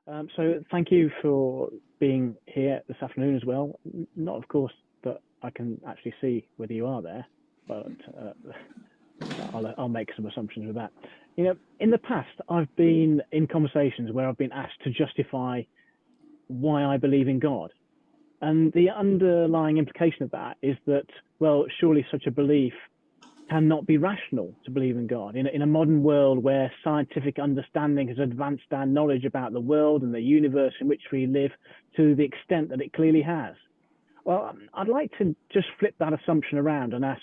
So thank you for being here this afternoon as well. Not, of course, that I can actually see whether you are there, but I'll make some assumptions with that. In the past, I've been in conversations where I've been asked to justify why I believe in God. And the underlying implication of that is that, well, surely such a belief cannot be rational to believe in God. In a modern world where scientific understanding has advanced our knowledge about the world and the universe in which we live to the extent that it clearly has. Well, I'd like to just flip that assumption around and ask,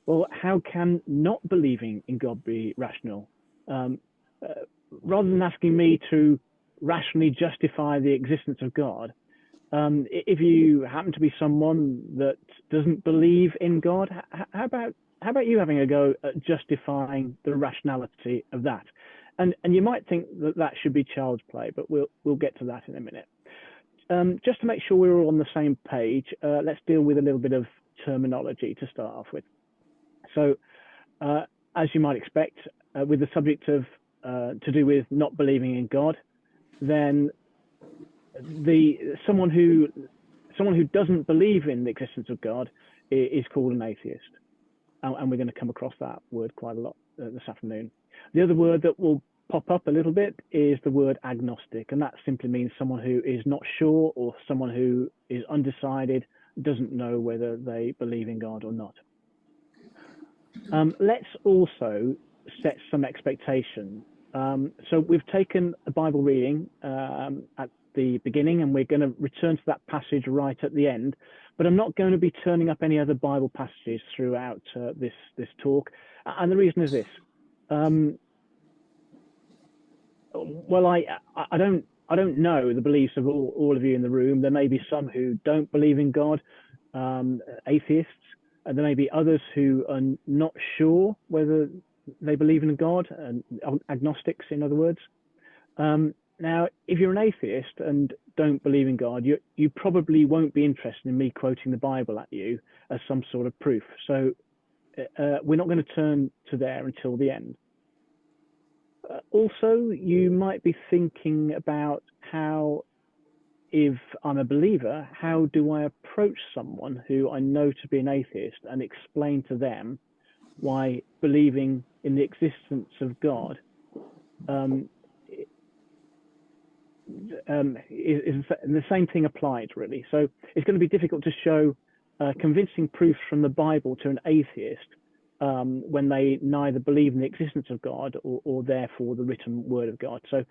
well, how can not believing in God be rational? Um, uh, Rather than asking me to rationally justify the existence of God, if you happen to be someone that doesn't believe in God, how about you having a go at justifying the rationality of that? And you might think that that should be child's play, but we'll get to that in a minute. Just to make sure we're all on the same page, let's deal with a little bit of terminology to start off with. So, as you might expect, with the subject of to do with not believing in God, then someone who doesn't believe in the existence of God is called an atheist, and we're going to come across that word quite a lot this afternoon. The other word that will pop up a little bit is the word agnostic, and that simply means someone who is not sure or someone who is undecided, doesn't know whether they believe in God or not. Let's also set some expectation. So we've taken a Bible reading at the beginning, and we're going to return to that passage right at the end. But I'm not going to be turning up any other Bible passages throughout this talk, and the reason is this. Well, I don't know the beliefs of all of you in the room. There may be some who don't believe in God, atheists. And there may be others who are not sure whether they believe in God, and agnostics, in other words. Now, if you're an atheist and don't believe in God, you probably won't be interested in me quoting the Bible at you as some sort of proof. So we're not going to turn to there until the end. Also, you might be thinking about how, if I'm a believer, how do I approach someone who I know to be an atheist and explain to them why believing in the existence of God is the same thing applied, really. So it's going to be difficult to show convincing proof from the Bible to an atheist when they neither believe in the existence of God or therefore the written word of God. So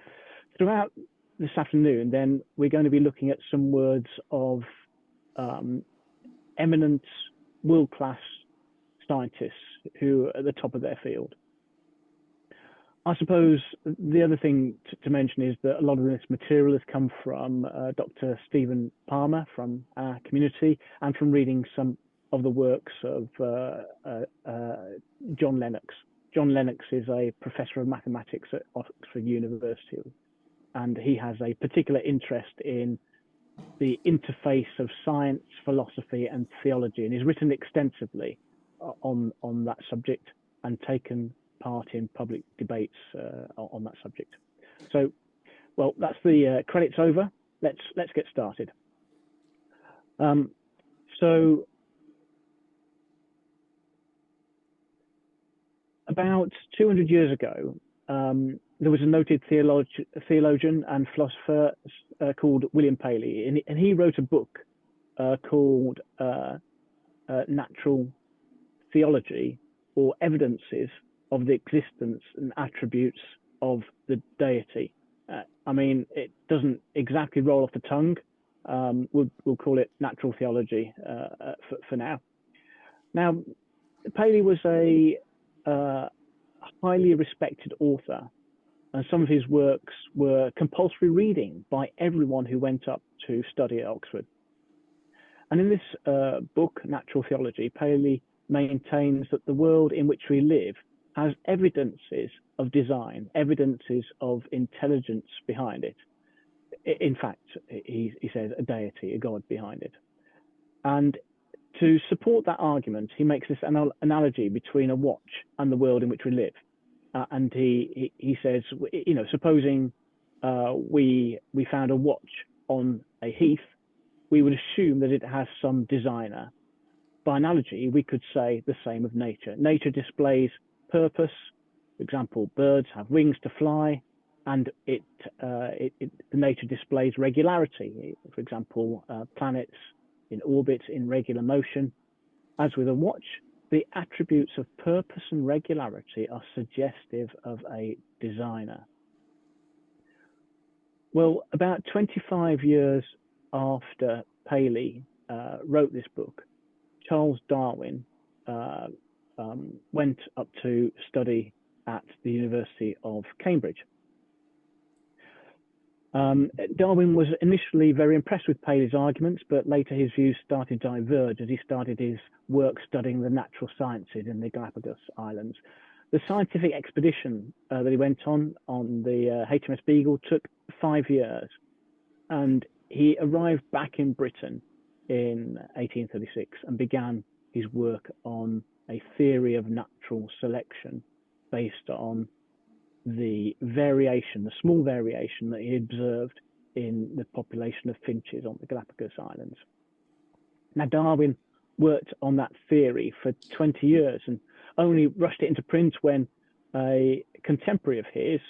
throughout this afternoon, then we're going to be looking at some words of eminent, world-class scientists who are at the top of their field. I suppose the other thing to mention is that a lot of this material has come from Dr. Stephen Palmer from our community, and from reading some of the works of John Lennox. John Lennox is a professor of mathematics at Oxford University, and he has a particular interest in the interface of science, philosophy, and theology, and he's written extensively on that subject and taken part in public debates on that subject. So, well, that's the credits over. Let's get started. So, about 200 years ago, there was a noted theologian and philosopher called William Paley, and he wrote a book called Natural Theology, or Evidences of the Existence and Attributes of the Deity. I mean, it doesn't exactly roll off the tongue. We'll call it natural theology for now. Now, Paley was a highly respected author, and some of his works were compulsory reading by everyone who went up to study at Oxford. And in this book, Natural Theology, Paley maintains that the world in which we live has evidences of design, evidences of intelligence behind it. In fact, he says a deity, a God behind it. And to support that argument, he makes this analogy between a watch and the world in which we live. And he says, supposing we found a watch on a heath, we would assume that it has some designer. By analogy, we could say the same of nature. Nature displays purpose. For example, birds have wings to fly, and nature displays regularity. For example, planets in orbit in regular motion. As with a watch, the attributes of purpose and regularity are suggestive of a designer. Well, about 25 years after Paley wrote this book, Charles Darwin went up to study at the University of Cambridge. Darwin was initially very impressed with Paley's arguments, but later his views started to diverge as he started his work studying the natural sciences in the Galapagos Islands. The scientific expedition that he went on the HMS Beagle took 5 years, and he arrived back in Britain in 1836 and began his work on a theory of natural selection based on the variation, the small variation that he observed in the population of finches on the Galapagos Islands. Now, Darwin worked on that theory for 20 years and only rushed it into print when a contemporary of his,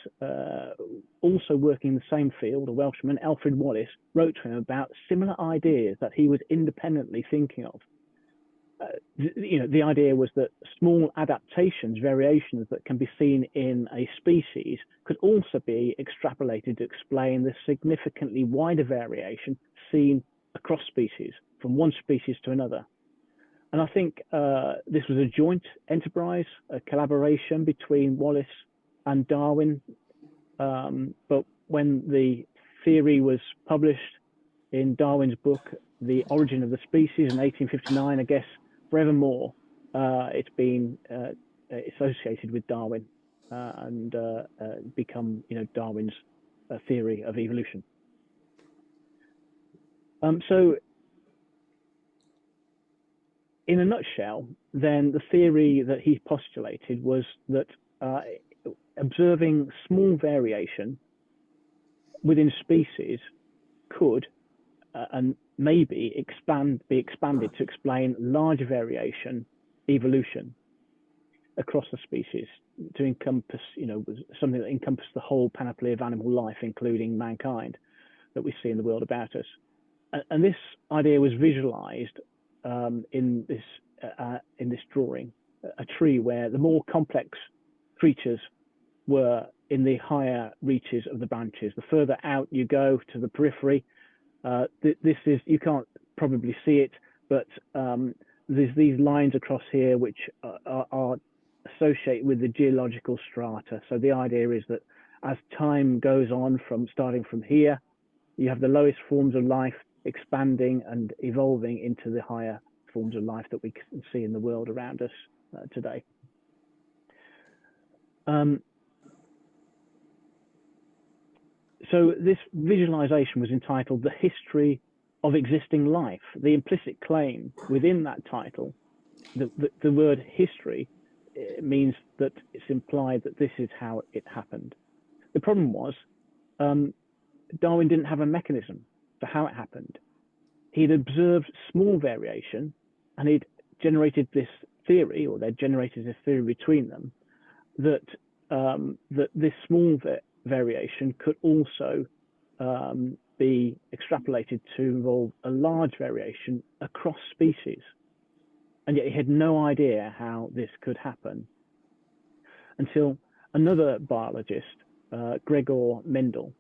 also working in the same field, a Welshman, Alfred Wallace, wrote to him about similar ideas that he was independently thinking of. The idea was that small adaptations, variations that can be seen in a species could also be extrapolated to explain the significantly wider variation seen across species, from one species to another. And I think this was a joint enterprise, a collaboration between Wallace and Darwin. But when the theory was published in Darwin's book, The Origin of the Species in 1859, I guess forevermore, it's been associated with Darwin and become, Darwin's theory of evolution. So in a nutshell, then the theory that he postulated was that observing small variation within species could and maybe be expanded to explain large variation evolution across the species, to encompass, something that encompassed the whole panoply of animal life, including mankind, that we see in the world about us. And this idea was visualized in this drawing, a tree where the more complex creatures were in the higher reaches of the branches. The further out you go to the periphery, this is, you can't probably see it, but there's these lines across here which are associated with the geological strata. So the idea is that as time goes on, starting from here, you have the lowest forms of life expanding and evolving into the higher forms of life that we can see in the world around us today. So this visualization was entitled The History of Existing Life. The implicit claim within that title, the word history, means that it's implied that this is how it happened. The problem was Darwin didn't have a mechanism for how it happened. He'd observed small variation and he'd generated this theory, or they'd generated this theory between them, that this small variation could also be extrapolated to involve a large variation across species. And yet he had no idea how this could happen until another biologist, Gregor Mendel,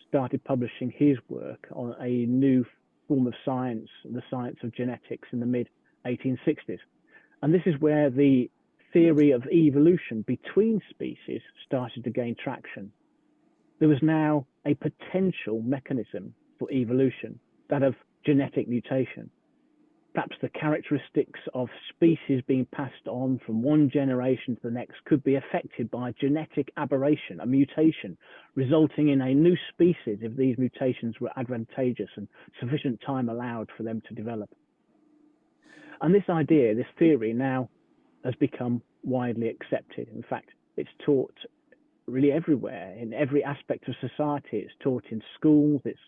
started publishing his work on a new form of science, the science of genetics, in the mid-1860s. And this is where the theory of evolution between species started to gain traction. There was now a potential mechanism for evolution, that of genetic mutation. Perhaps the characteristics of species being passed on from one generation to the next could be affected by genetic aberration, a mutation, resulting in a new species if these mutations were advantageous and sufficient time allowed for them to develop. And this idea, this theory, now has become widely accepted. In fact, it's taught really everywhere, in every aspect of society. It's taught in schools, it's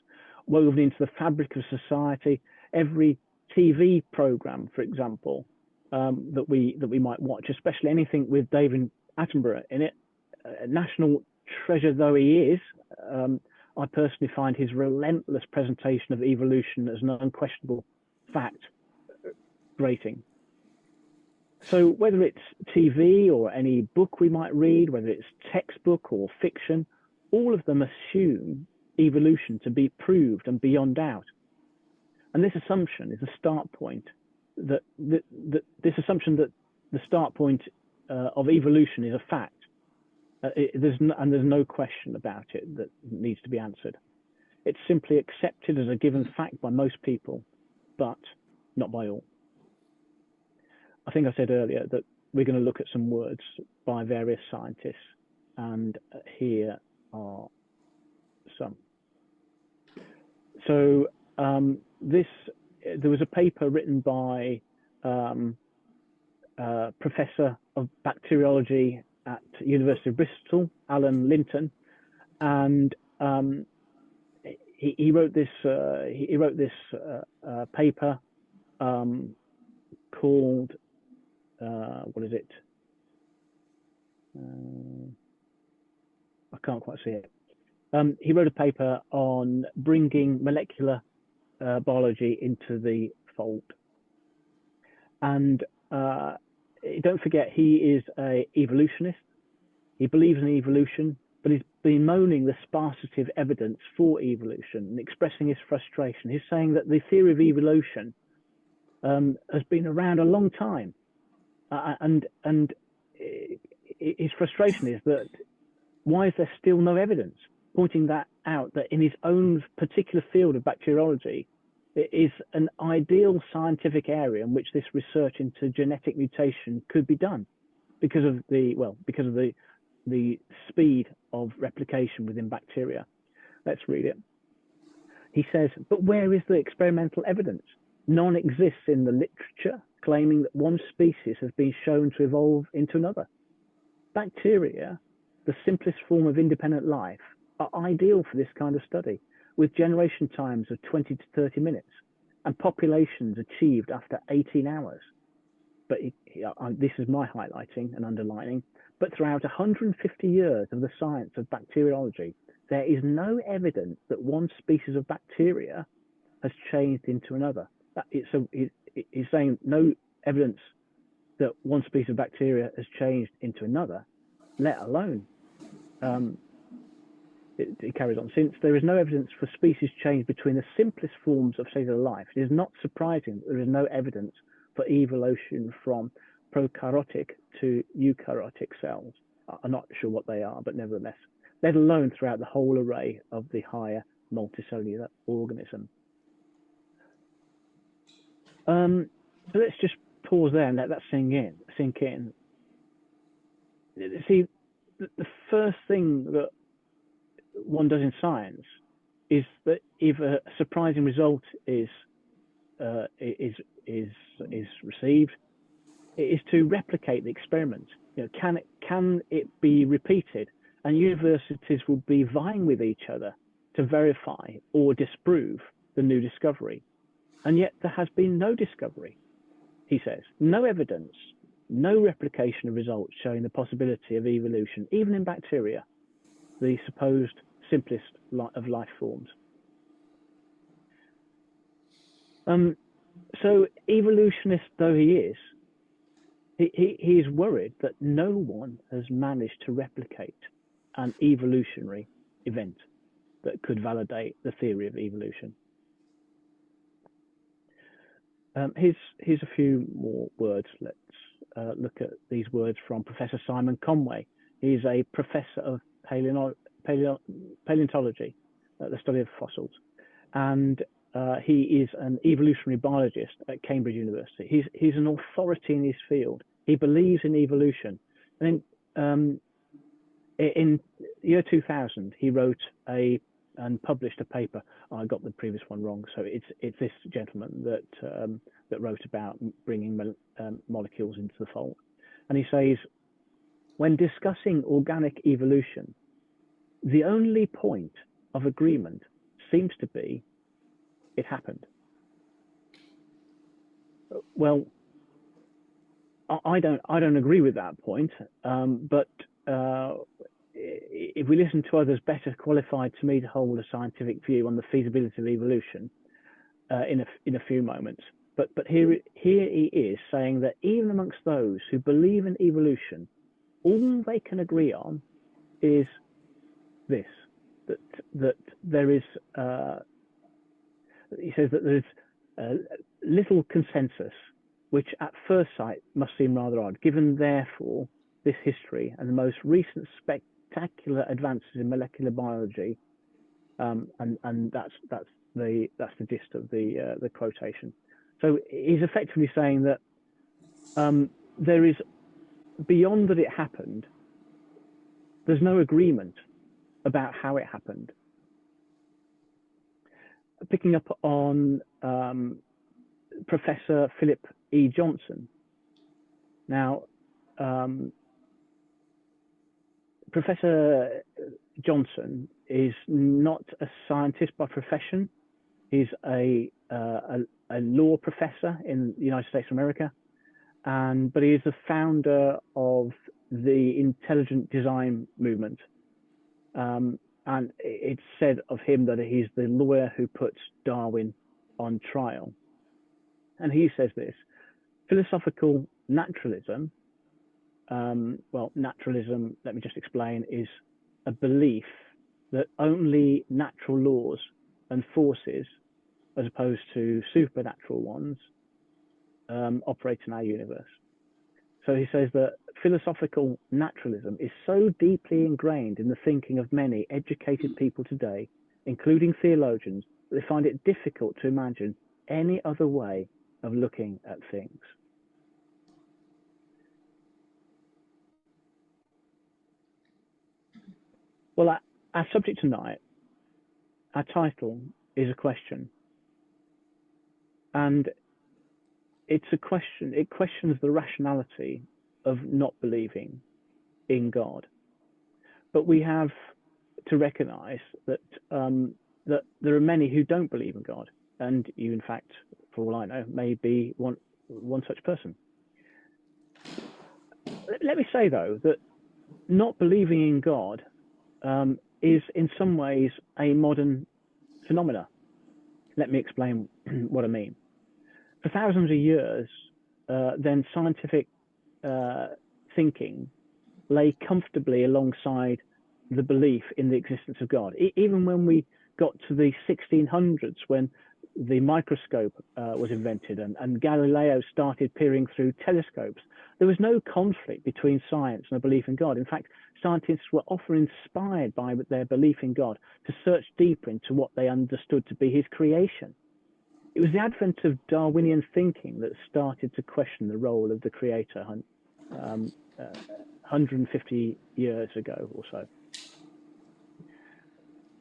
woven into the fabric of society. Every TV program, for example, that we might watch, especially anything with David Attenborough in it, national treasure though he is, I personally find his relentless presentation of evolution as an unquestionable fact grating. So whether it's TV or any book we might read, whether it's textbook or fiction, all of them assume evolution to be proved and beyond doubt. And this assumption is a start point. This assumption that the start point of evolution is a fact. There's no question about it that needs to be answered. It's simply accepted as a given fact by most people, but not by all. I think I said earlier that we're going to look at some words by various scientists, and here are some. So there was a paper written by Professor of Bacteriology at University of Bristol, Alan Linton, and he wrote this paper called what is it? I can't quite see it. He wrote a paper on bringing molecular biology into the fold, and don't forget, he is an evolutionist. He believes in evolution, but he's bemoaning the sparsity of evidence for evolution and expressing his frustration. He's saying that the theory of evolution has been around a long time, and his frustration is that why is there still no evidence? Pointing that out, that in his own particular field of bacteriology, it is an ideal scientific area in which this research into genetic mutation could be done because of the speed of replication within bacteria. Let's read it. He says, but where is the experimental evidence? None exists in the literature claiming that one species has been shown to evolve into another. Bacteria, the simplest form of independent life, are ideal for this kind of study, with generation times of 20 to 30 minutes and populations achieved after 18 hours. But this is my highlighting and underlining, but throughout 150 years of the science of bacteriology, there is no evidence that one species of bacteria has changed into another. He's saying no evidence that one species of bacteria has changed into another, let alone it carries on. Since there is no evidence for species change between the simplest forms of cellular life, it is not surprising that there is no evidence for evolution from prokaryotic to eukaryotic cells. I'm not sure what they are, but nevertheless, let alone throughout the whole array of the higher multicellular organism. So let's just pause there and let that sink in. See, the first thing that one does in science is that if a surprising result is received, it is to replicate the experiment. Can it be repeated? And universities will be vying with each other to verify or disprove the new discovery. And yet there has been no discovery, he says, no evidence, no replication of results showing the possibility of evolution, even in bacteria, the supposed simplest of life forms. So evolutionist though he is, he is worried that no one has managed to replicate an evolutionary event that could validate the theory of evolution. Here's a few more words. Let's look at these words from Professor Simon Conway. He's a professor of paleontology, the study of fossils, and he is an evolutionary biologist at Cambridge University. He's an authority in his field. He believes in evolution. And in year 2000, he wrote and published a paper. I got the previous one wrong, so it's this gentleman that wrote about bringing molecules into the fold. And he says, when discussing organic evolution, the only point of agreement seems to be it happened. Well, I don't agree with that point, but if we listen to others better qualified to me to hold a scientific view on the feasibility of evolution in a few moments. But here he is saying that even amongst those who believe in evolution, all they can agree on is this: that there is. He says that there's little consensus, which at first sight must seem rather odd, given therefore this history and the most recent spectacular advances in molecular biology, and that's the gist of the quotation. So he's effectively saying that there is, beyond that it happened, there's no agreement about how it happened. Picking up on Professor Philip E. Johnson. Now, Professor Johnson is not a scientist by profession. He's a law professor in the United States of America, but he is the founder of the intelligent design movement. And it's said of him that he's the lawyer who puts Darwin on trial. And he says this: philosophical naturalism, naturalism, let me just explain, is a belief that only natural laws and forces, as opposed to supernatural ones, operate in our universe. So he says that philosophical naturalism is so deeply ingrained in the thinking of many educated people today, including theologians, that they find it difficult to imagine any other way of looking at things. Well, our subject tonight, our title, is a question. And it's a question, it questions the rationality of not believing in God. But we have to recognize that that there are many who don't believe in God. And you, in fact, for all I know, may be one such person. Let me say, though, that not believing in God is in some ways a modern phenomena. Let me explain what I mean. For thousands of years, then scientific thinking lay comfortably alongside the belief in the existence of God. Even when we got to the 1600s, when the microscope was invented and Galileo started peering through telescopes, there was no conflict between science and a belief in God. In fact, scientists were often inspired by their belief in God to search deeper into what they understood to be his creation. It was the advent of Darwinian thinking that started to question the role of the creator 150 years ago or so.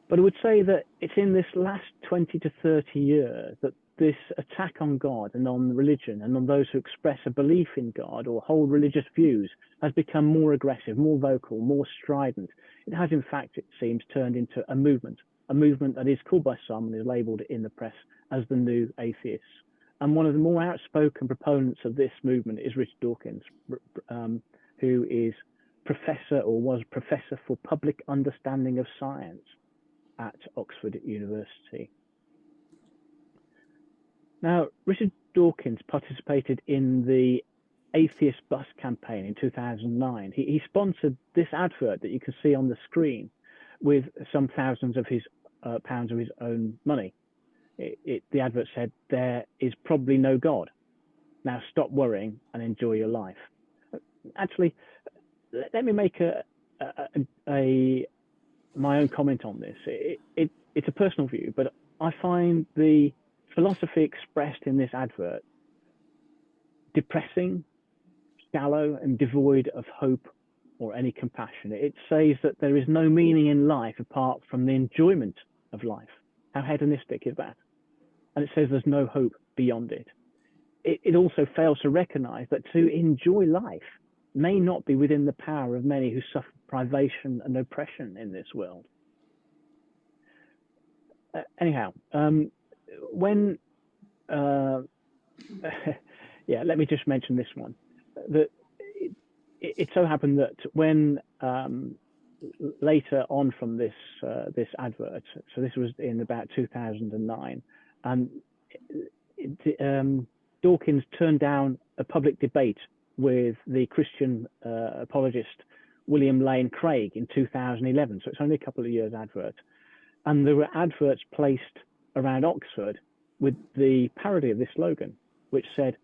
But I would say that it's in this last 20 to 30 years that this attack on God and on religion and on those who express a belief in God or hold religious views has become more aggressive, more vocal, more strident. It has, in fact, it seems, turned into a movement that is called by some and is labelled in the press as the New Atheists. And one of the more outspoken proponents of this movement is Richard Dawkins, who is professor or was professor for public understanding of science at Oxford University. Now, Richard Dawkins participated in the Atheist Bus campaign in 2009. He sponsored this advert that you can see on the screen with some thousands of his pounds of his own money. The advert said, "There is probably no God. Now stop worrying and enjoy your life." Actually, let me make my own comment on this. It's a personal view, but I find the philosophy expressed in this advert depressing, shallow, and devoid of hope or any compassion. It says that there is no meaning in life apart from the enjoyment of life. How hedonistic is that? And it says there's no hope beyond it. It also fails to recognize that to enjoy life may not be within the power of many who suffer privation and oppression in this world. Anyhow, when yeah, let me just mention this one. That it so happened that when later on from this this advert, so this was in about 2009, and Dawkins turned down a public debate with the Christian apologist William Lane Craig in 2011. So it's only a couple of years advert, and there were adverts placed around Oxford with the parody of this slogan, which said,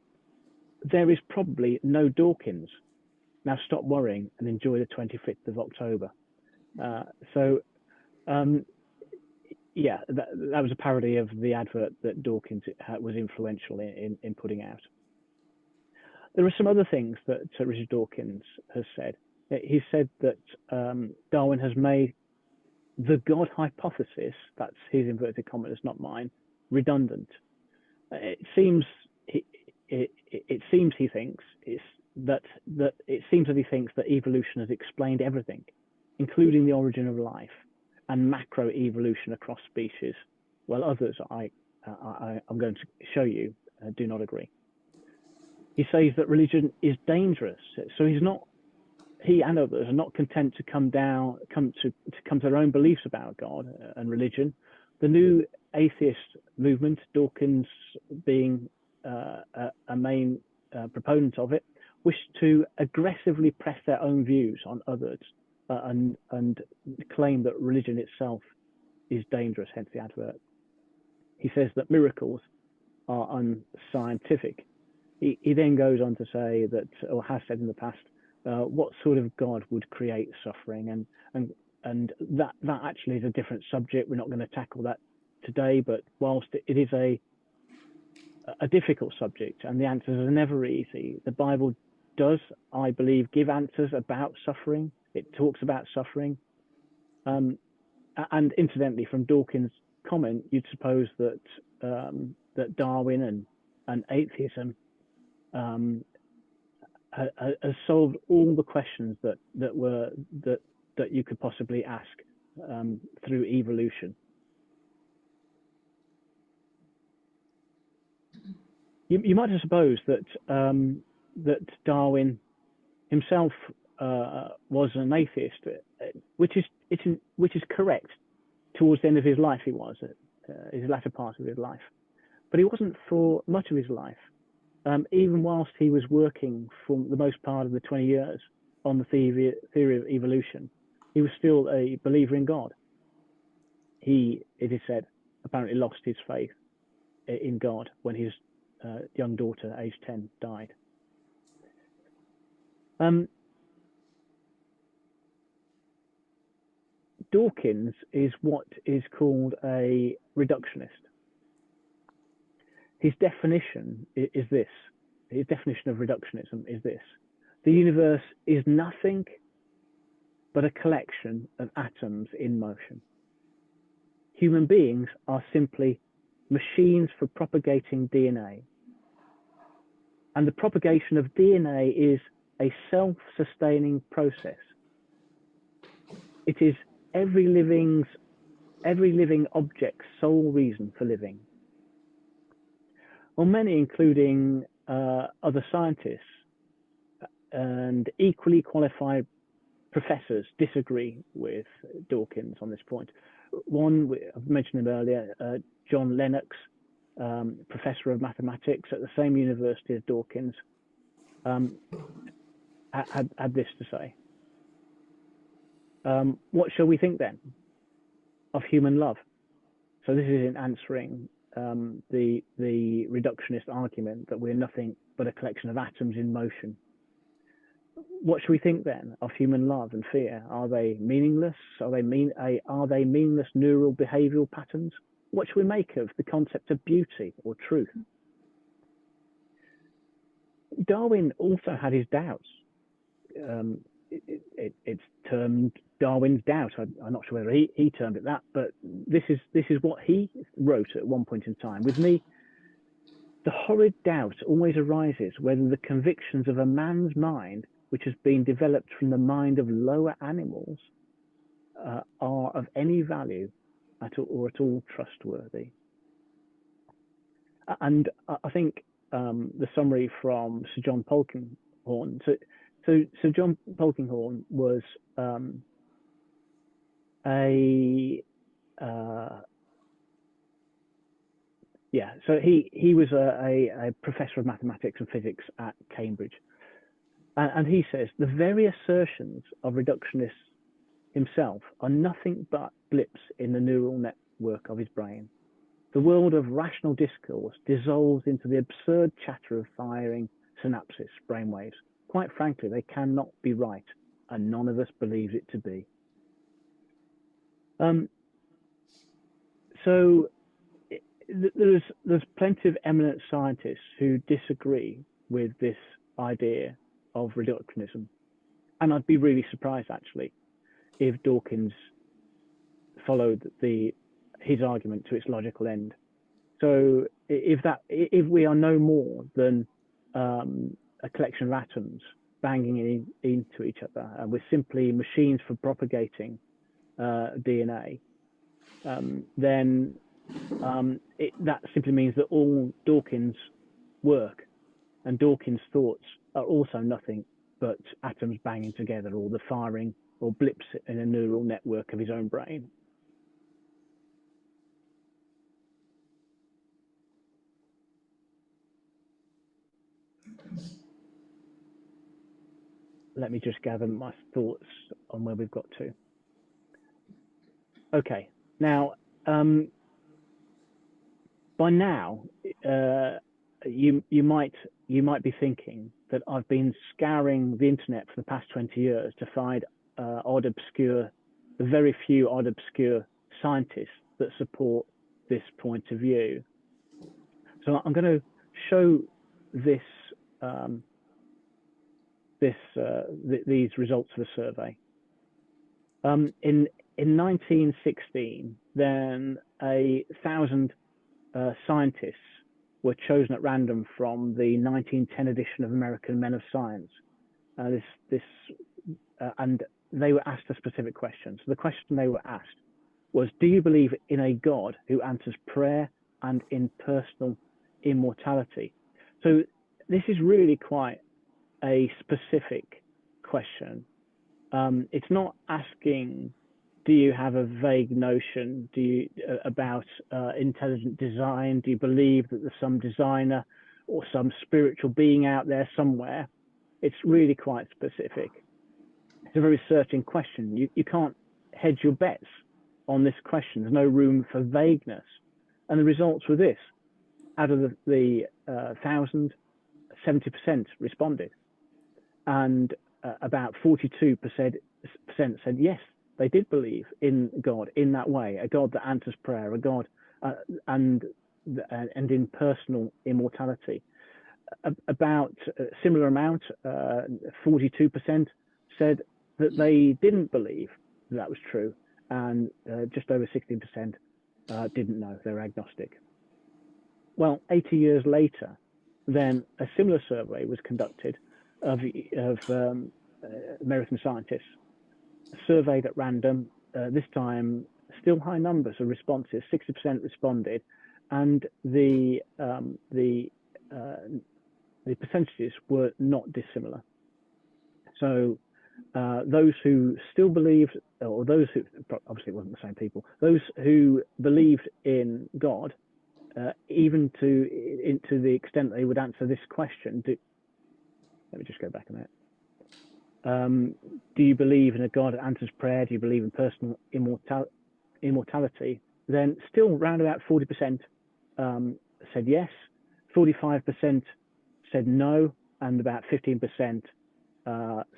"There is probably no Dawkins. Now stop worrying and enjoy the 25th of October." Yeah, that was a parody of the advert that Dawkins was influential in putting out. There are some other things that Richard Dawkins has said. He said that Darwin has made the God hypothesis, that's his inverted commas, not mine, redundant. It seems he thinks that he thinks that evolution has explained everything, including the origin of life and macroevolution across species, while others I'm going to show you do not agree. He says that religion is dangerous, so he and others are not content to come to their own beliefs about God and religion. The new atheist movement, Dawkins being a main proponent of it, wish to aggressively press their own views on others and claim that religion itself is dangerous, hence the advert. He says that miracles are unscientific. He then goes on to say that, or has said in the past, what sort of God would create suffering, and that actually is a different subject. We're not going to tackle that today, but whilst it is a difficult subject and the answers are never easy, the Bible does, I believe, give answers about suffering. It talks about suffering, and incidentally, from Dawkins' comment, you'd suppose that that Darwin and atheism has solved all the questions that you could possibly ask through evolution. You might have supposed that that Darwin himself was an atheist, which is correct. Towards the end of his life, he was his latter part of his life, but he wasn't for much of his life. Even whilst he was working for the most part of the 20 years on the theory of evolution, he was still a believer in God. He, it is said, apparently lost his faith in God when his young daughter, aged 10, died. Dawkins is what is called a reductionist. His definition is this. His definition of reductionism is this: the universe is nothing but a collection of atoms in motion. Human beings are simply machines for propagating DNA. And the propagation of DNA is a self-sustaining process. It is every living object's sole reason for living. Well, many, including other scientists and equally qualified professors, disagree with Dawkins on this point. One, I've mentioned him earlier, John Lennox, professor of mathematics at the same university as Dawkins, had this to say. What shall we think then of human love? So this is in answering the reductionist argument that we're nothing but a collection of atoms in motion. What should we think then of human love and fear? Are they meaningless? Are they meaningless neural behavioral patterns? What should we make of the concept of beauty or truth? Darwin also had his doubts. It's termed Darwin's doubt. I'm not sure whether he termed it that, but this is what he wrote at one point in time. With me, the horrid doubt always arises whether the convictions of a man's mind which has been developed from the mind of lower animals are of any value or at all trustworthy. And I think the summary from Sir John Polkinghorne. So Sir John Polkinghorne was so he was a professor of mathematics and physics at Cambridge, and he says the very assertions of reductionists himself are nothing but blips in the neural network of his brain. The world of rational discourse dissolves into the absurd chatter of firing synapses, brainwaves. Quite frankly, they cannot be right, and none of us believes it to be. So there's plenty of eminent scientists who disagree with this idea of reductionism, and I'd be really surprised actually if Dawkins followed his argument to its logical end. So if we are no more than a collection of atoms banging into each other, and we're simply machines for propagating DNA, then that simply means that all Dawkins' work and Dawkins' thoughts are also nothing but atoms banging together, or the firing or blips in a neural network of his own brain. Let me just gather my thoughts on where we've got to. Okay, now, by now, you might be thinking that I've been scouring the internet for the past 20 years to find the very few odd, obscure scientists that support this point of view. So I'm going to show these results of a survey. In 1916, then 1,000 scientists were chosen at random from the 1910 edition of American Men of Science. And they were asked a specific question. So the question they were asked was, do you believe in a God who answers prayer and in personal immortality? So this is really quite a specific question. It's not asking, do you have a vague notion about intelligent design? Do you believe that there's some designer or some spiritual being out there somewhere? It's really quite specific. It's a very searching question. You can't hedge your bets on this question. There's no room for vagueness. And the results were this. Out of the 1,000, 70% responded. And about 42% said yes, they did believe in God in that way, a God that answers prayer, a God and in personal immortality. About a similar amount, 42% said that they didn't believe that was true, and just over 16% didn't know, they're agnostic. Well, 80 years later, then a similar survey was conducted of American scientists, surveyed at random, this time still high numbers of responses, 60% responded, and the percentages were not dissimilar. So those who still believed, or those who, obviously it wasn't the same people, those who believed in God, even to the extent they would answer this question, let me just go back a minute. Do you believe in a God that answers prayer? Do you believe in personal immortality? Then still round about 40% said yes, 45% said no, and about 15%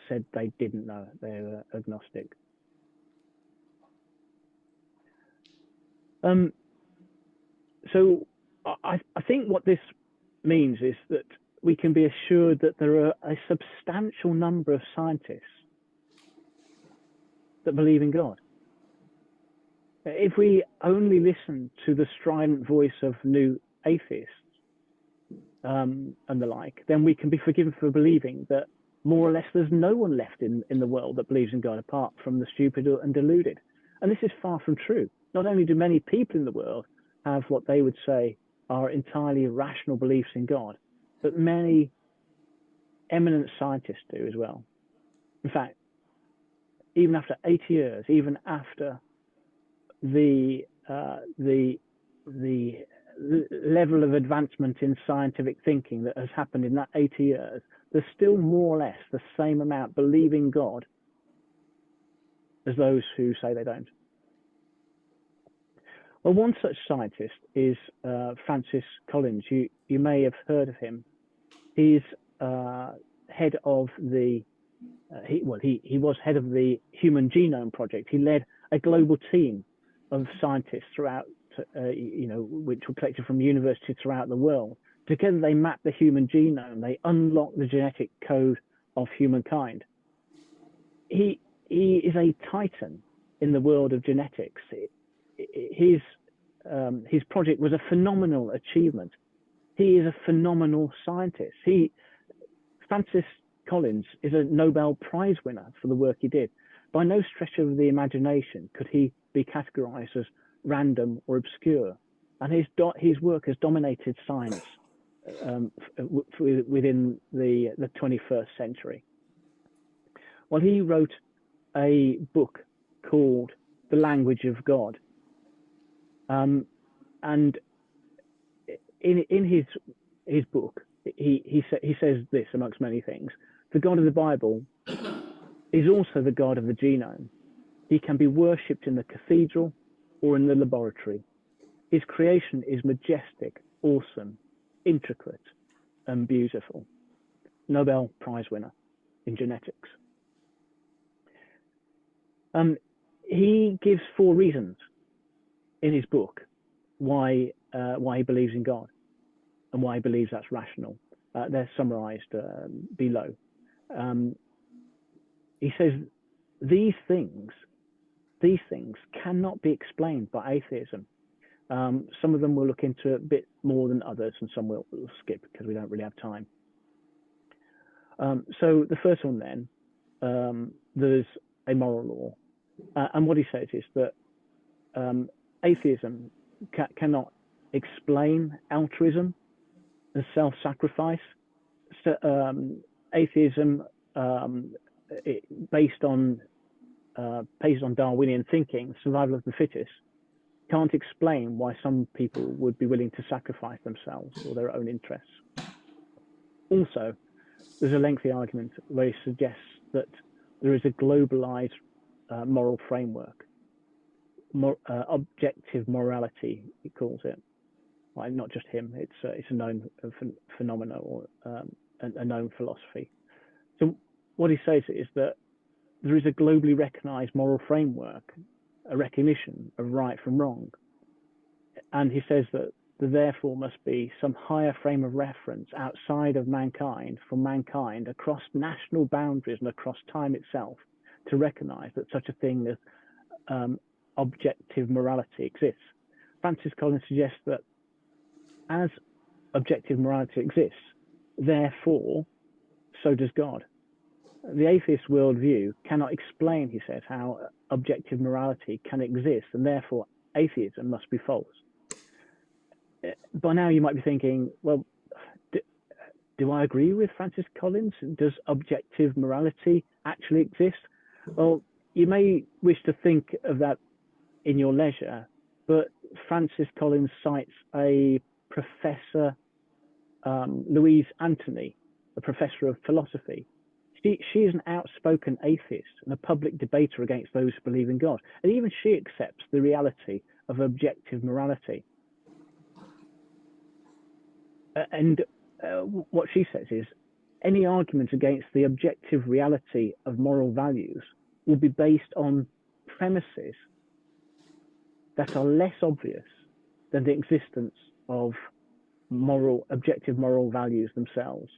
said they didn't know, they were agnostic. So I think what this means is that we can be assured that there are a substantial number of scientists that believe in God. If we only listen to the strident voice of new atheists and the like, then we can be forgiven for believing that more or less there's no one left in the world that believes in God apart from the stupid and deluded. And this is far from true. Not only do many people in the world have what they would say are entirely rational beliefs in God, but many eminent scientists do as well. In fact, even after 80 years, even after the level of advancement in scientific thinking that has happened in that 80 years, there's still more or less the same amount believing God as those who say they don't. Well, one such scientist is Francis Collins. You may have heard of him. He's head of the he was head of the Human Genome Project. He led a global team of scientists throughout, which were collected from universities throughout the world. Together, they mapped the human genome. They unlocked the genetic code of humankind. He is a titan in the world of genetics. His project was a phenomenal achievement. He is a phenomenal scientist. Francis Collins is a Nobel Prize winner for the work he did. By no stretch of the imagination could he be categorized as random or obscure. And his work has dominated science within the 21st century. Well, he wrote a book called The Language of God. And in his book, he says this, amongst many things: the God of the Bible is also the God of the genome. He can be worshipped in the cathedral or in the laboratory. His creation is majestic, awesome, intricate, and beautiful. Nobel Prize winner in genetics. He gives 4 reasons in his book why he believes in God and why he believes that's rational. They're summarized below. He says these things cannot be explained by atheism. Some of them we'll look into a bit more than others, and some we'll skip because we don't really have time. So the first one then, there's a moral law. And what he says is that atheism cannot explain altruism and self-sacrifice. So, atheism, based on Darwinian thinking, survival of the fittest, can't explain why some people would be willing to sacrifice themselves or their own interests. Also, there's a lengthy argument where he suggests that there is a globalized moral framework, objective morality, he calls it. Well, not just him; it's a known phenomenon or a known philosophy. So what he says is that there is a globally recognized moral framework, a recognition of right from wrong, and he says that there therefore must be some higher frame of reference outside of mankind, for mankind across national boundaries and across time itself, to recognize that such a thing as objective morality exists. Francis Collins suggests that as objective morality exists, therefore, so does God. The atheist worldview cannot explain, he says, how objective morality can exist, and therefore atheism must be false. By now you might be thinking, well, do I agree with Francis Collins? Does objective morality actually exist? Well, you may wish to think of that in your leisure, but Francis Collins cites a professor, Louise Antony, a professor of philosophy. She is an outspoken atheist and a public debater against those who believe in God. And even she accepts the reality of objective morality. What she says is, any argument against the objective reality of moral values will be based on premises that are less obvious than the existence of objective moral values themselves.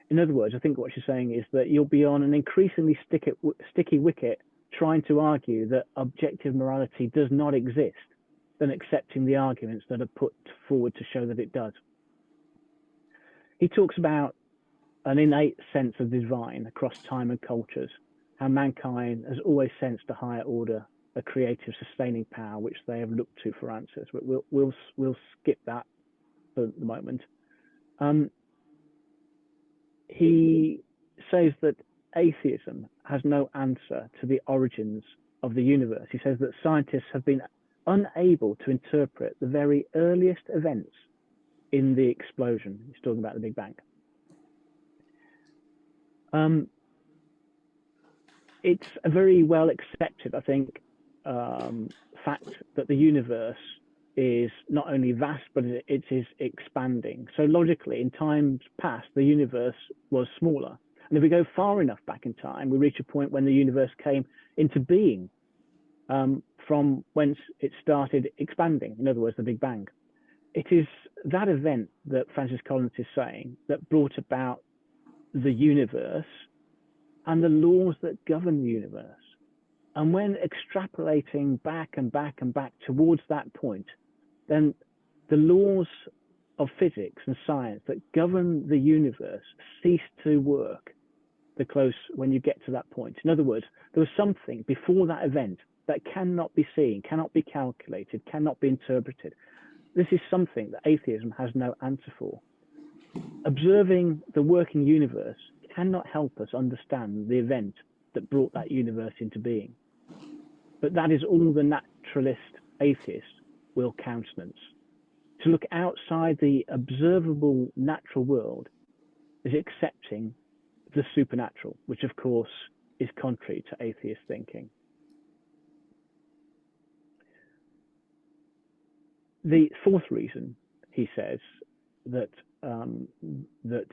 In other words, I think what she's saying is that you'll be on an increasingly sticky wicket trying to argue that objective morality does not exist than accepting the arguments that are put forward to show that it does. He talks about an innate sense of divine across time and cultures, how mankind has always sensed a higher order, a creative, sustaining power which they have looked to for answers. But we'll skip that for the moment. He says that atheism has no answer to the origins of the universe. He says that scientists have been unable to interpret the very earliest events in the explosion. He's talking about the Big Bang. It's a very well accepted, I think, fact that the universe is not only vast, but it is expanding. So logically, in times past, the universe was smaller. And if we go far enough back in time, we reach a point when the universe came into being, from whence it started expanding. In other words, the Big Bang. It is that event that Francis Collins is saying that brought about the universe and the laws that govern the universe. And when extrapolating back and back and back towards that point, then the laws of physics and science that govern the universe cease to work when you get to that point. In other words, there was something before that event that cannot be seen, cannot be calculated, cannot be interpreted. This is something that atheism has no answer for. Observing the working universe cannot help us understand the event that brought that universe into being. But that is all the naturalist atheist will countenance. To look outside the observable natural world is accepting the supernatural, which of course is contrary to atheist thinking. The fourth reason, he says, that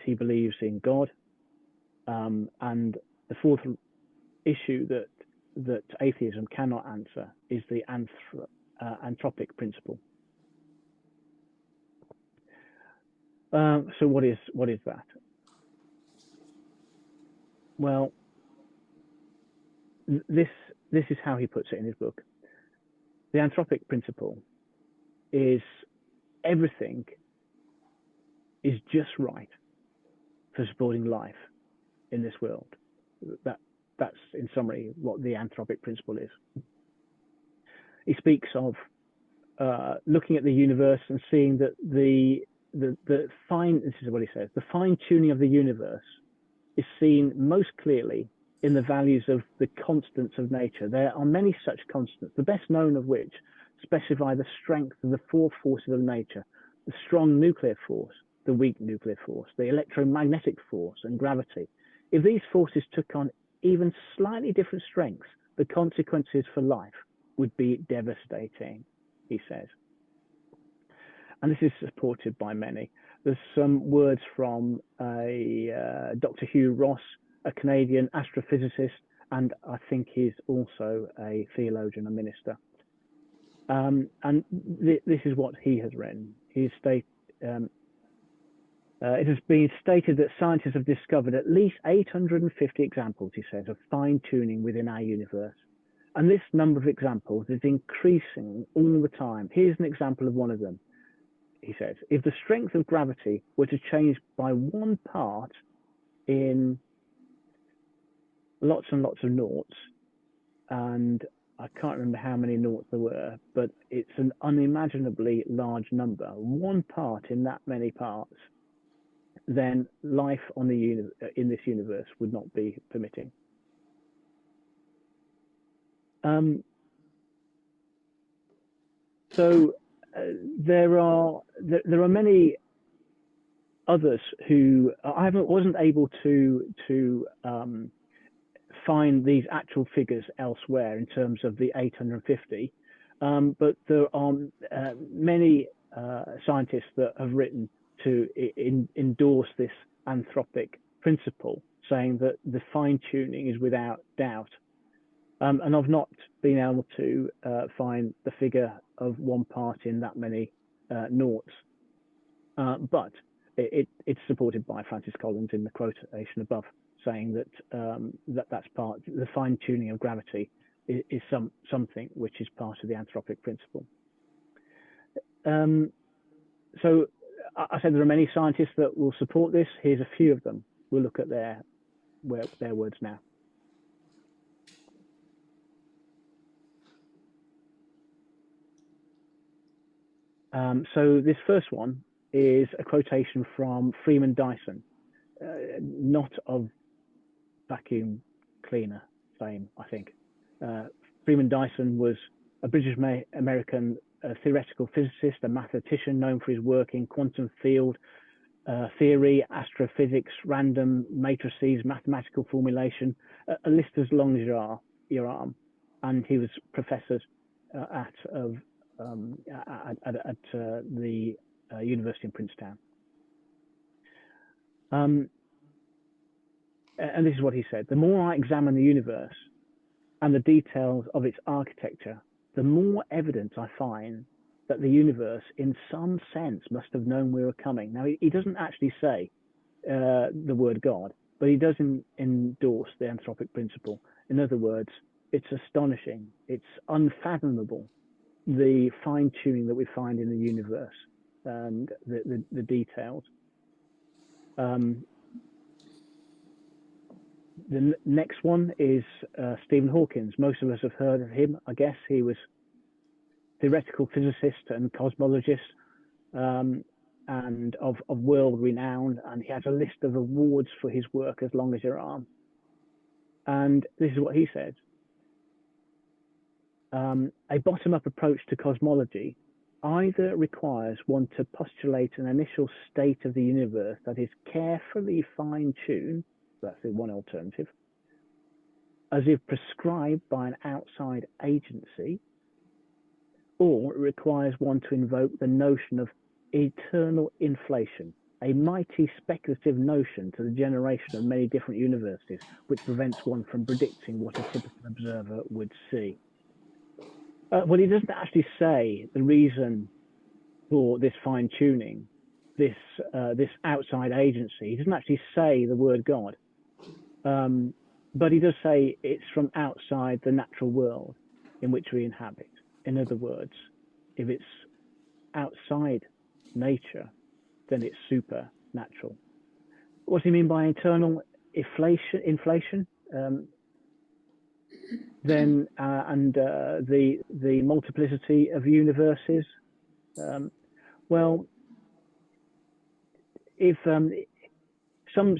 he believes in God, and the fourth issue that atheism cannot answer is the anthropic principle. So what is that? Well, this is how he puts it in his book. The anthropic principle is everything is just right for supporting life in this world. That's in summary what the anthropic principle is. He speaks of looking at the universe and seeing that the fine, this is what he says, the fine tuning of the universe is seen most clearly in the values of the constants of nature. There are many such constants, the best known of which specify the strength of the four forces of nature: the strong nuclear force, the weak nuclear force, the electromagnetic force, and gravity. If these forces took on even slightly different strengths, the consequences for life would be devastating, he says. And this is supported by many. There's some words from Dr. Hugh Ross, a Canadian astrophysicist, and I think he's also a theologian, a minister. And this is what he has written. It has been stated that scientists have discovered at least 850 examples, he says, of fine-tuning within our universe. And this number of examples is increasing all the time. Here's an example of one of them. He says, if the strength of gravity were to change by one part in lots and lots of noughts, and I can't remember how many noughts there were, but it's an unimaginably large number, one part in that many parts, then life on in this universe would not be permitting. There are many others who I wasn't able to find these actual figures elsewhere in terms of the 850, but there are many scientists that have written to endorse this anthropic principle, saying that the fine-tuning is without doubt. And I've not been able to find the figure of one part in that many noughts, but it's supported by Francis Collins in the quotation above, saying that that's part, the fine-tuning of gravity is something which is part of the anthropic principle. So I said there are many scientists that will support this. Here's a few of them. We'll look at their words now. So this first one is a quotation from Freeman Dyson, not of vacuum cleaner fame, I think. Freeman Dyson was a British American theoretical physicist, a mathematician known for his work in quantum field theory, astrophysics, random matrices, mathematical formulation, a list as long as your arm. And he was professor at the University in Princeton. And this is what he said: the more I examine the universe and the details of its architecture, the more evidence I find that the universe, in some sense, must have known we were coming. Now, he doesn't actually say the word God, but he does endorse the anthropic principle. In other words, it's astonishing, it's unfathomable, the fine-tuning that we find in the universe and the details. The next one is Stephen Hawking. Most of us have heard of him, I guess. He was theoretical physicist and cosmologist, and of world renown, and he has a list of awards for his work as long as your arm. And this is what he said: a bottom-up approach to cosmology either requires one to postulate an initial state of the universe that is carefully fine-tuned, that's the one alternative, as if prescribed by an outside agency, or it requires one to invoke the notion of eternal inflation, a mighty speculative notion to the generation of many different universes, which prevents one from predicting what a typical observer would see. Well, he doesn't actually say the reason for this fine-tuning, this outside agency. He doesn't actually say the word God, but he does say it's from outside the natural world in which we inhabit. In other words, if it's outside nature, then it's supernatural. What does he mean by eternal inflation? Then the multiplicity of universes. Well, if some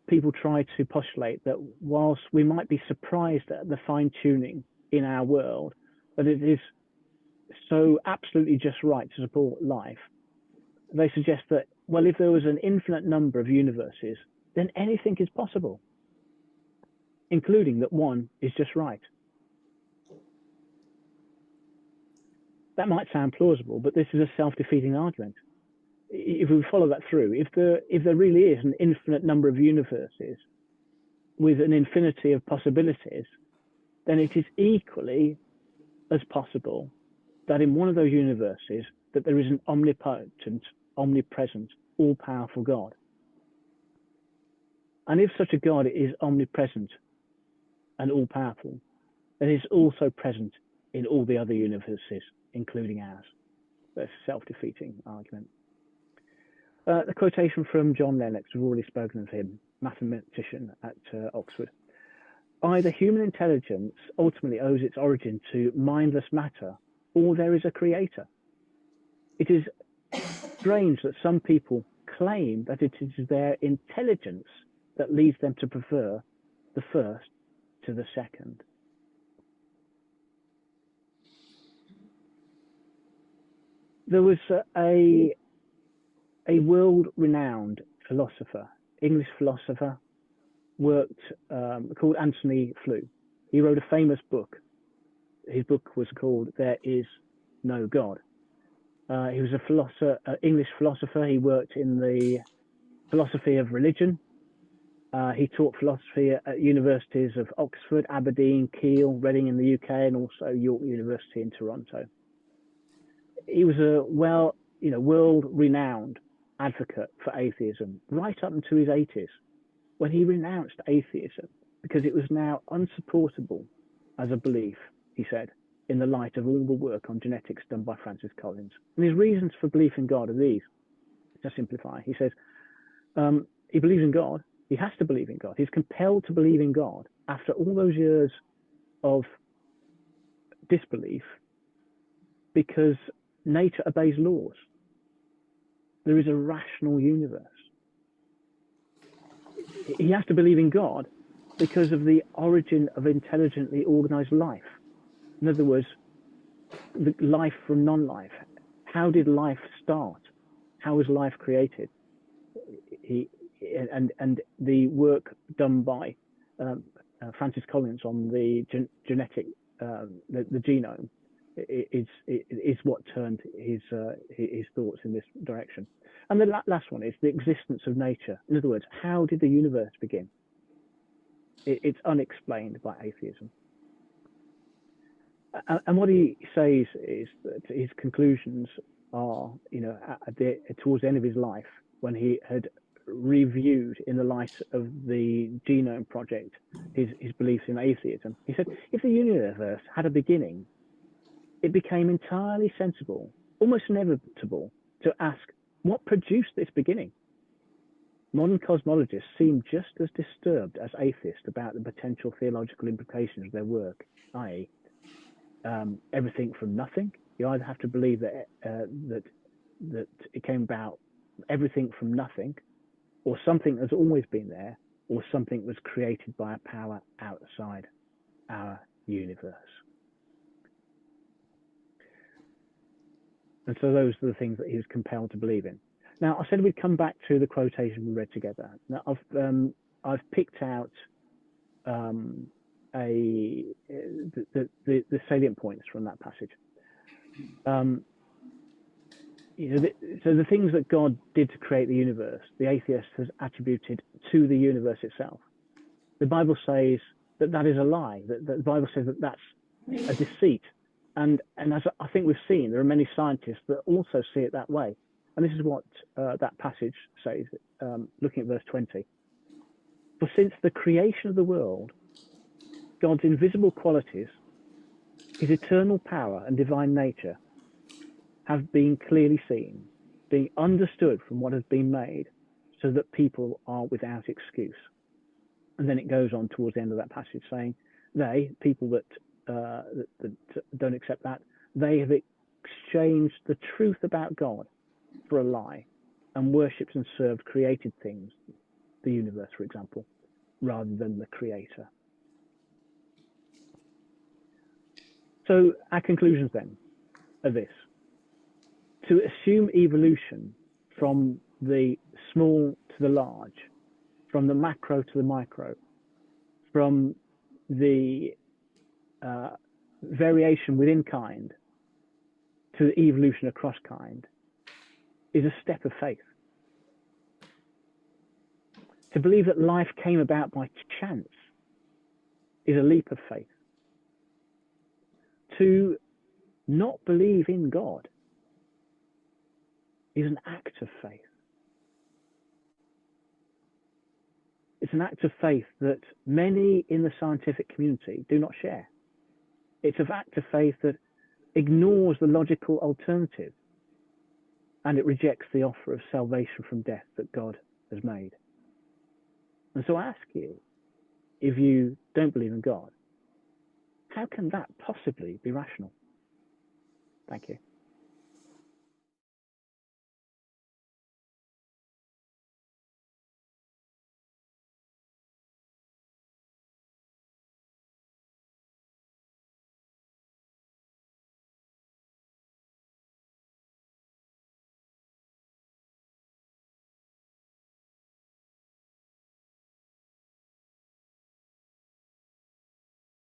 people try to postulate that whilst we might be surprised at the fine-tuning in our world, that it is so absolutely just right to support life, they suggest that, well, if there was an infinite number of universes, then anything is possible, including that one is just right. That might sound plausible, but this is a self-defeating argument. If we follow that through, if there really is an infinite number of universes with an infinity of possibilities, then it is equally as possible that in one of those universes that there is an omnipotent, omnipresent, all-powerful God. And if such a God is omnipresent and all-powerful, then it's also present in all the other universes, including ours. That's a self-defeating argument. The quotation from John Lennox, we've already spoken of him, mathematician at Oxford. Either human intelligence ultimately owes its origin to mindless matter, or there is a creator. It is strange that some people claim that it is their intelligence that leads them to prefer the first to the second. There was a world-renowned philosopher, English philosopher, called Antony Flew. He wrote a famous book. His book was called There Is No God. He was a philosopher, English philosopher. He worked in the philosophy of religion. He taught philosophy at universities of Oxford, Aberdeen, Keele, Reading in the UK, and also York University in Toronto. He was a world-renowned advocate for atheism right up into his 80s, when he renounced atheism because it was now unsupportable as a belief, he said, in the light of all the work on genetics done by Francis Collins. And his reasons for belief in God are these, to simplify. He says, he believes in God. He has to believe in God. He's compelled to believe in God after all those years of disbelief, because nature obeys laws. There is a rational universe. He has to believe in God because of the origin of intelligently organized life. In other words, the life from non-life. How did life start? How was life created? And the work done by Francis Collins on the genetic, the genome, is what turned his thoughts in this direction. And the last one is the existence of nature. In other words, how did the universe begin? It's unexplained by atheism. And what he says is that his conclusions are, towards the end of his life, when he had reviewed in the light of the Genome Project his beliefs in atheism, he said, if the universe had a beginning, it became entirely sensible, almost inevitable, to ask, what produced this beginning? Modern cosmologists seem just as disturbed as atheists about the potential theological implications of their work, i.e., everything from nothing. You either have to believe that it came about everything from nothing, or something has always been there, or something was created by a power outside our universe. And so those are the things that he was compelled to believe in. Now, I said we'd come back to the quotation we read together. Now, I've picked out the salient points from that passage. So the things that God did to create the universe, the atheist has attributed to the universe itself. The Bible says that is a lie. That the Bible says that that's a deceit. And as I think we've seen, there are many scientists that also see it that way. And this is what that passage says, looking at verse 20. For since the creation of the world, God's invisible qualities, his eternal power and divine nature, have been clearly seen, being understood from what has been made, so that people are without excuse. And then it goes on towards the end of that passage saying, people that don't accept that, they have exchanged the truth about God for a lie and worshipped and served created things, the universe, for example, rather than the creator. So our conclusions then are this. To assume evolution from the small to the large, from the macro to the micro, from the variation within kind to the evolution across kind, is a step of faith. To believe that life came about by chance is a leap of faith. To not believe in God is an act of faith. It's an act of faith that many in the scientific community do not share. It's an act of faith that ignores the logical alternative, and it rejects the offer of salvation from death that God has made. And so I ask you, if you don't believe in God, how can that possibly be rational? Thank you.